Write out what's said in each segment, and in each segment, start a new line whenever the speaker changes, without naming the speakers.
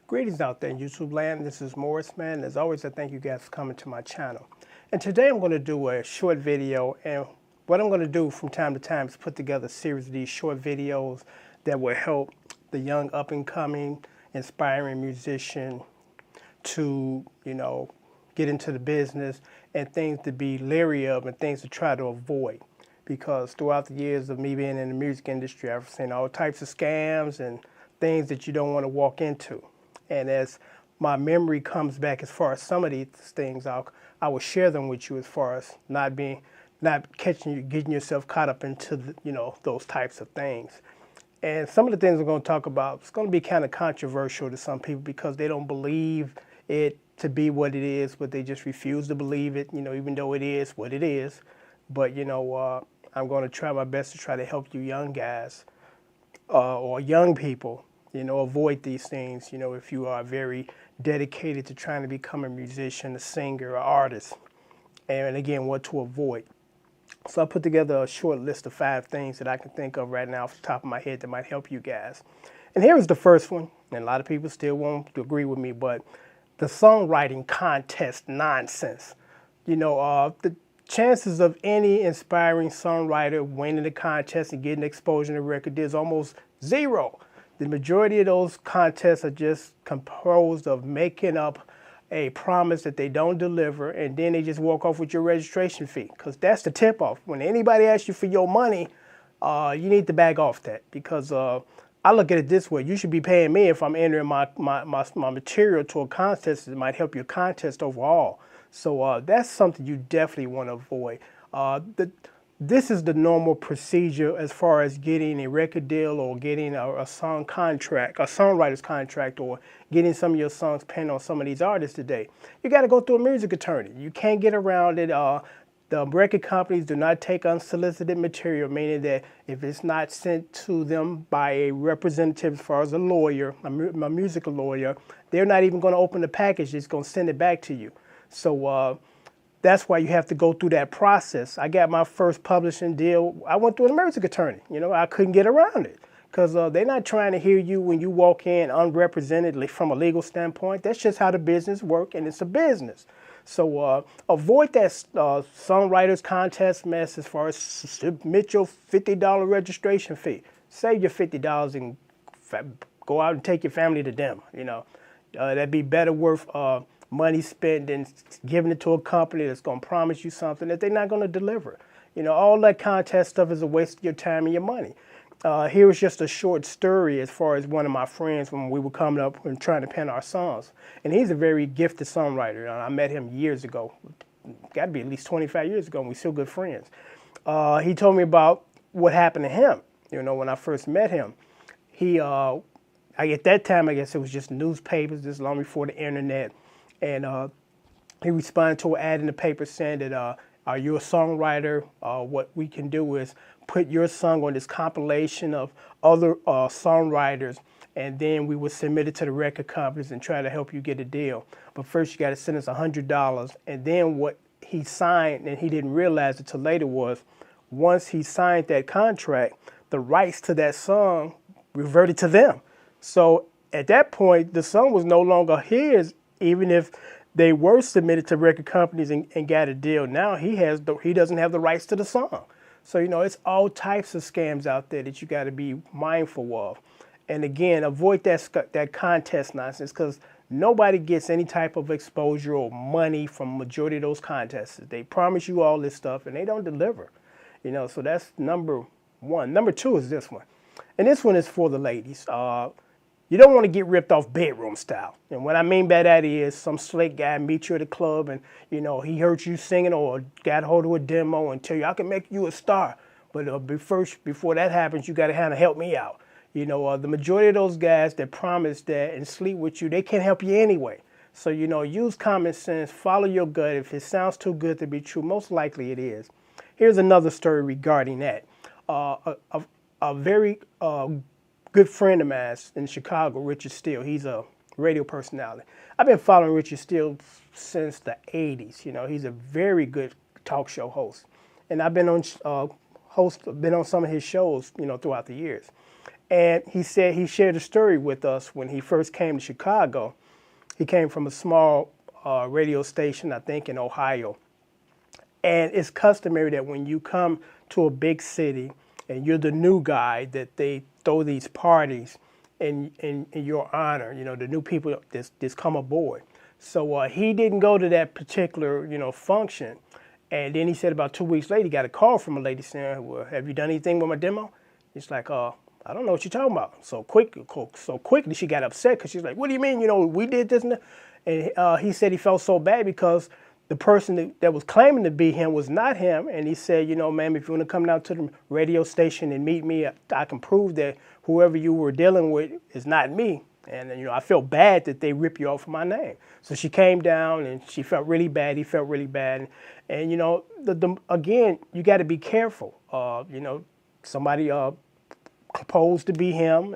Greetings out there in YouTube land. This is Morris, man. As always, I thank you guys for coming to my channel. And today I'm going to do a short video. And what I'm going to do from time to time is put together a series of these short videos that will help the young up-and-coming, inspiring musician to, get into the business and things to be leery of and things to try to avoid. Because throughout the years of me being in the music industry, I've seen all types of scams and things that you don't want to walk into. And as my memory comes back as far as some of these things, I will share them with you as far as not catching you, getting yourself caught up into those types of things. And some of the things we're going to talk about, it's going to be kind of controversial to some people because they don't believe it to be what it is, but they just refuse to believe it, even though it is what it is. But, I'm going to try my best to try to help you young guys or young people, avoid these things, if you are very dedicated to trying to become a musician, a singer, or artist. And again, what to avoid. So I put together a short list of 5 things that I can think of right now off the top of my head that might help you guys. And here is the first one, and a lot of people still won't agree with me, but the songwriting contest nonsense. The chances of any inspiring songwriter winning the contest and getting exposure in the record is almost zero. The majority of those contests are just composed of making up a promise that they don't deliver, and then they just walk off with your registration fee. Because that's the tip-off. When anybody asks you for your money, you need to back off that. Because I look at it this way. You should be paying me if I'm entering my material to a contest that might help your contest overall. So that's something you definitely want to avoid. This is the normal procedure as far as getting a record deal or getting a song contract, a songwriter's contract, or getting some of your songs penned on some of these artists today. You got to go through a music attorney. You can't get around it. The record companies do not take unsolicited material, meaning that if it's not sent to them by a representative as far as a lawyer, a musical lawyer, they're not even going to open the package. They're just going to send it back to you. So that's why you have to go through that process. I got my first publishing deal. I went through an music attorney. I couldn't get around it because they're not trying to hear you when you walk in unrepresented from a legal standpoint. That's just how the business works, and it's a business. So avoid that songwriters contest mess as far as submit your $50 registration fee. Save your $50 and go out and take your family to them. That'd be better worth money spent than giving it to a company that's going to promise you something that they're not going to deliver. All that contest stuff is a waste of your time and your money. Here was just a short story as far as one of my friends when we were coming up and trying to pen our songs. And he's a very gifted songwriter. I met him years ago, got to be at least 25 years ago, and we're still good friends. He told me about what happened to him, when I first met him. At that time, I guess it was just newspapers, this long before the internet. And he responded to an ad in the paper saying that, are you a songwriter? What we can do is put your song on this compilation of other songwriters, and then we will submit it to the record companies and try to help you get a deal. But first you got to send us $100. And then what he signed, and he didn't realize it till later, was once he signed that contract, the rights to that song reverted to them. So at that point, the song was no longer his, even if they were submitted to record companies and got a deal. Now he doesn't have the rights to the song. So, it's all types of scams out there that you got to be mindful of. And again, avoid that contest nonsense, because nobody gets any type of exposure or money from majority of those contests. They promise you all this stuff and they don't deliver. So that's number one. Number 2 is this one. And this one is for the ladies. You don't want to get ripped off bedroom style. And what I mean by that is some slick guy meet you at a club and, he heard you singing or got hold of a demo and tell you, I can make you a star. But before that happens, you got to kind of help me out. The majority of those guys that promise that and sleep with you, they can't help you anyway. So, use common sense, follow your gut. If it sounds too good to be true, most likely it is. Here's another story regarding that. A very good friend of mine in Chicago, Richard Steele. He's a radio personality. I've been following Richard Steele since the 80s. He's a very good talk show host. And I've been on some of his shows, throughout the years. And he said he shared a story with us when he first came to Chicago. He came from a small radio station, I think, in Ohio. And it's customary that when you come to a big city and you're the new guy, that they throw these parties in your honor. You know, the new people that's come aboard. So he didn't go to that particular, function. And then he said about 2 weeks later, he got a call from a lady saying, well, have you done anything with my demo? He's like, I don't know what you're talking about. So quickly she got upset because she's like, what do you mean? We did this and that. And he said he felt so bad because the person that was claiming to be him was not him. And he said, ma'am, if you want to come down to the radio station and meet me, I can prove that whoever you were dealing with is not me. And, I felt bad that they ripped you off of my name. So she came down and she felt really bad. He felt really bad. And again, you got to be careful. Somebody proposed to be him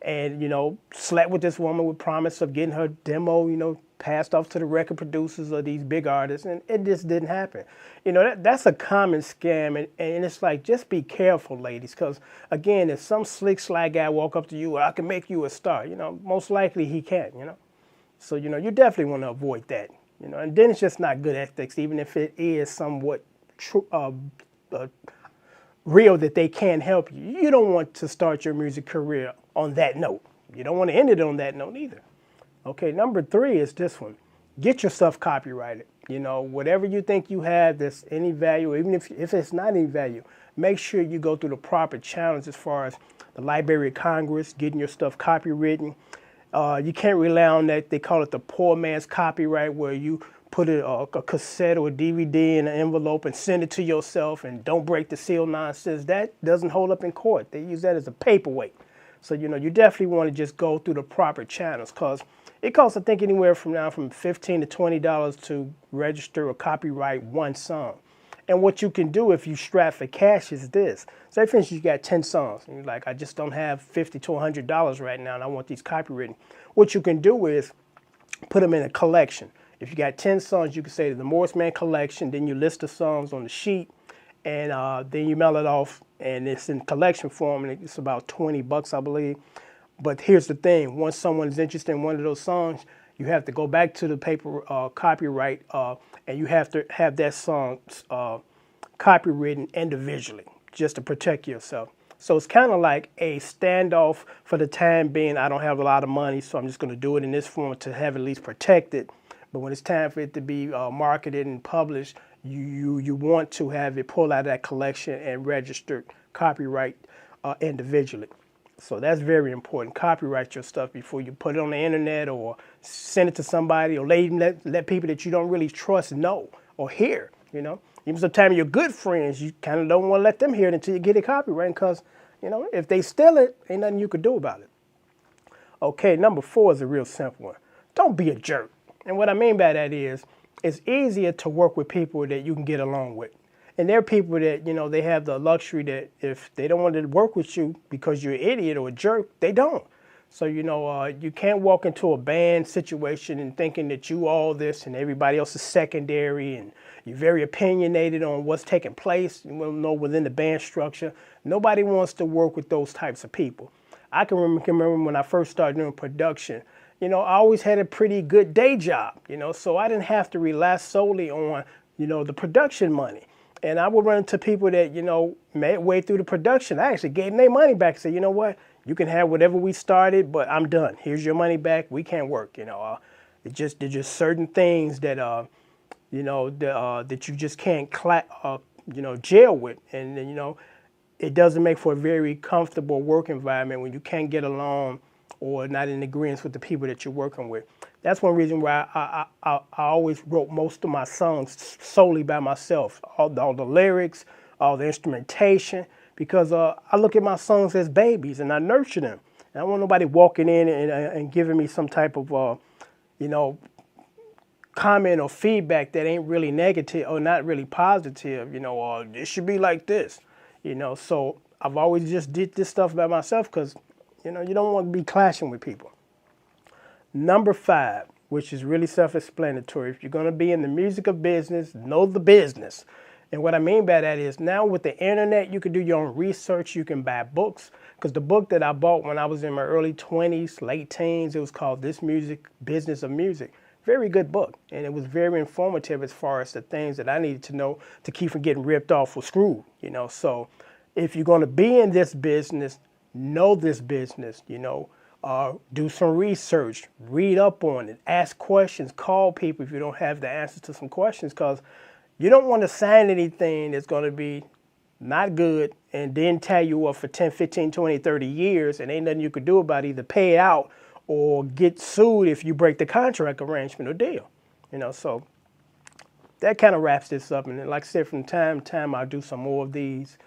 and slept with this woman with promise of getting her demo, passed off to the record producers of these big artists, and it just didn't happen. That's a common scam, and it's like, just be careful, ladies, because, again, if some slick, sly guy walk up to you, I can make you a star, most likely he can't, So, you definitely want to avoid that, and then it's just not good ethics, even if it is somewhat true, real that they can't help you. You don't want to start your music career on that note. You don't want to end it on that note either. Okay, number 3 is this one. Get your stuff copyrighted. Whatever you think you have that's any value, even if it's not any value, make sure you go through the proper channels as far as the Library of Congress, getting your stuff copywritten. You can't rely on that. They call it the poor man's copyright, where you put a cassette or a DVD in an envelope and send it to yourself and don't break the seal nonsense. That doesn't hold up in court. They use that as a paperweight. So, you definitely want to just go through the proper channels, because it costs, I think, anywhere from $15 to $20 to register or copyright one song. And what you can do if you strap for cash is this. Say, for instance, you got 10 songs, and you're like, I just don't have $50 to $100 right now, and I want these copywritten. What you can do is put them in a collection. If you got 10 songs, you can say the Morris Man collection, then you list the songs on the sheet, and then you mail it off, and it's in collection form, and it's about $20, I believe. But here's the thing. Once someone is interested in one of those songs, you have to go back to the paper copyright, and you have to have that song copywritten individually just to protect yourself. So it's kind of like a standoff for the time being. I don't have a lot of money, so I'm just going to do it in this form to have at least protected. But when it's time for it to be marketed and published, you want to have it pulled out of that collection and registered copyright individually. So that's very important. Copyright your stuff before you put it on the internet or send it to somebody, or let people that you don't really trust know or hear, Even sometimes your good friends, you kind of don't want to let them hear it until you get it copyrighted, because, if they steal it, ain't nothing you could do about it. Okay, number 4 is a real simple one. Don't be a jerk. And what I mean by that is, it's easier to work with people that you can get along with. And there are people that, they have the luxury that if they don't want to work with you because you're an idiot or a jerk, they don't. So, you can't walk into a band situation and thinking that you all this and everybody else is secondary, and you're very opinionated on what's taking place, within the band structure. Nobody wants to work with those types of people. I can remember when I first started doing production, I always had a pretty good day job, so I didn't have to rely solely on, the production money. And I would run into people that, midway through the production, I actually gave them their money back and said, you know what, you can have whatever we started, but I'm done. Here's your money back. We can't work, There's just certain things that, that you just can't, jail with. And then, it doesn't make for a very comfortable work environment when you can't get along or not in agreement with the people that you're working with. That's one reason why I always wrote most of my songs solely by myself. All the lyrics, all the instrumentation, because I look at my songs as babies and I nurture them. And I don't want nobody walking in and giving me some type of, comment or feedback that ain't really negative or not really positive, this should be like this, So I've always just did this stuff by myself because, you don't want to be clashing with people. Number 5, which is really self-explanatory. If you're going to be in the music business, know the business. And what I mean by that is, now with the internet, you can do your own research. You can buy books. Because the book that I bought when I was in my early 20s, late teens, it was called This Music, Business of Music. Very good book. And it was very informative as far as the things that I needed to know to keep from getting ripped off or screwed, you know. So if you're going to be in this business, know this business, you know. Do some research, read up on it, ask questions, call people if you don't have the answers to some questions, because you don't want to sign anything that's going to be not good and then tie you up for 10, 15, 20, 30 years and ain't nothing you could do about it, either pay it out or get sued if you break the contract arrangement or deal. You know, so that kind of wraps this up. And then, like I said, from time to time, I'll do some more of these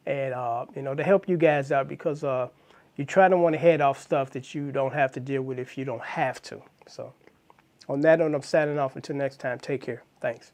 and, you know, to help you guys out, because you try to want to head off stuff that you don't have to deal with if you don't have to. So on that note, I'm signing off. Until next time, take care. Thanks.